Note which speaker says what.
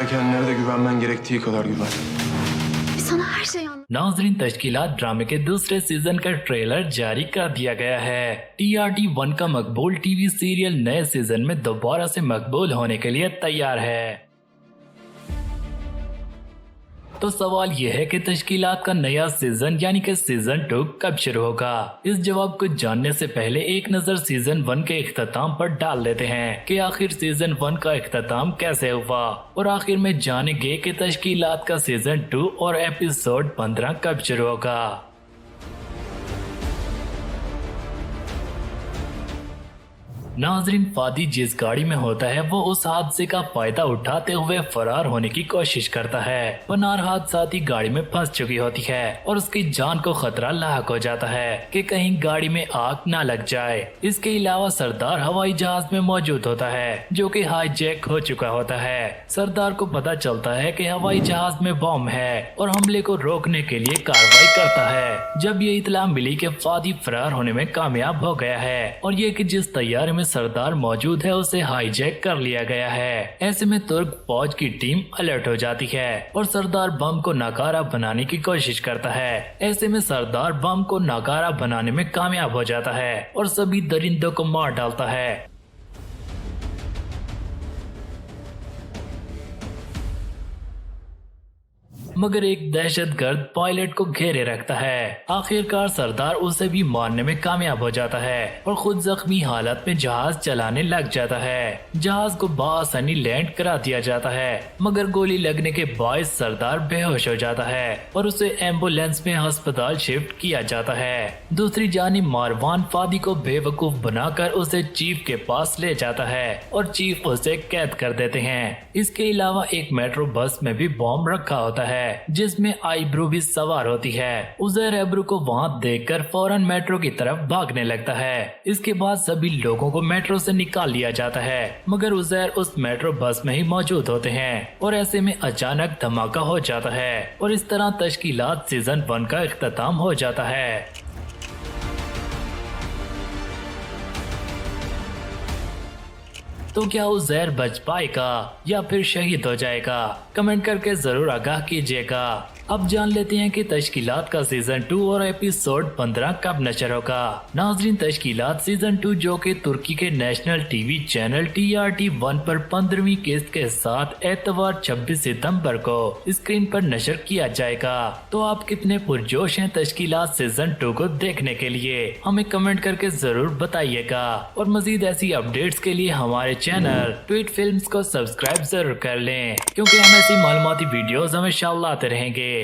Speaker 1: Kendine de güvenmen gerektiği kadar güven.
Speaker 2: Sana her şeyi anlat.
Speaker 3: नाज़रीन, तश्कीलात ड्रामे के दूसरे सीजन का ट्रेलर जारी कर दिया गया है। TRT 1 का मकबूल टीवी सीरियल नए सीजन में दोबारा से मकबूल होने के लिए तैयार है। तो सवाल यह है कि तश्कीलात का नया सीजन यानी कि सीजन 2 कब शुरू होगा। इस जवाब को जानने से पहले एक नजर सीजन 1 के इख्तिताम पर डाल लेते हैं कि आखिर सीजन 1 का इख्तिताम कैसे हुआ, और आखिर में जानेंगे कि तश्कीलात का सीजन 2 और एपिसोड 15 कब शुरू होगा। नाजरीन, फादी जिस गाड़ी में होता है वो उस हादसे का फायदा उठाते हुए फरार होने की कोशिश करता है। पनार हादसाती गाड़ी में फंस चुकी होती है और उसकी जान को खतरा लाक हो जाता है कि कहीं गाड़ी में आग ना लग जाए। इसके अलावा सरदार हवाई जहाज में मौजूद होता है जो कि हाईजैक हो चुका होता है। सरदार को पता चलता है कि हवाई जहाज में बम है और हमले को रोकने के लिए कार्रवाई करता है। जब ये इतला मिली कि फादी फरार होने में कामयाब हो गया है और ये कि जिस तैयारे में सरदार मौजूद है उसे हाईजैक कर लिया गया है। ऐसे में तुर्क फौज की टीम अलर्ट हो जाती है और सरदार बम को नाकारा बनाने की कोशिश करता है। ऐसे में सरदार बम को नाकारा बनाने में कामयाब हो जाता है और सभी दरिंदों को मार डालता है। मगर एक दहशतगर्द पायलट को घेरे रखता है। आखिरकार सरदार उसे भी मारने में कामयाब हो जाता है और खुद जख्मी हालत में जहाज चलाने लग जाता है। जहाज को बआसानी लैंड करा दिया जाता है, मगर गोली लगने के बायस सरदार बेहोश हो जाता है और उसे एम्बुलेंस में अस्पताल शिफ्ट किया जाता है। दूसरी जानिब मारवान फादी को बेवकूफ बनाकर उसे चीफ के पास ले जाता है और चीफ उसे कैद कर देते हैं। इसके अलावा एक मेट्रो बस में भी बॉम्ब रखा होता है जिसमें आईब्रो भी सवार होती है। उज़ैर एब्रू को वहां देखकर फौरन मेट्रो की तरफ भागने लगता है। इसके बाद सभी लोगों को मेट्रो से निकाल लिया जाता है, मगर उज़ैर उस मेट्रो बस में ही मौजूद होते हैं और ऐसे में अचानक धमाका हो जाता है और इस तरह तश्कीलात सीजन 1 का इख्तिताम हो जाता है। तो क्या उज़ैर बच पाएगा या फिर शहीद हो जाएगा? कमेंट करके जरूर आगाह कीजिएगा। अब जान लेते हैं कि तश्कीलात का सीजन 2 और एपिसोड 15 कब नशर होगा। नाजरीन, तश्कीलात सीजन 2 जो कि तुर्की के नेशनल टीवी चैनल TRT 1 पर 15वीं किस्त के साथ एतवार 26 सितंबर को स्क्रीन पर नशर किया जाएगा। तो आप कितने पुरजोश हैं तश्कीलात सीजन 2 को देखने के लिए? हमें कमेंट करके जरूर बताइएगा और मजीद ऐसी अपडेट्स के लिए हमारे चैनल ट्वीट फिल्म्स को सब्सक्राइब जरूर कर लें, क्योंकि हम ऐसी मालूमाती वीडियोस हमेशा लाते रहेंगे।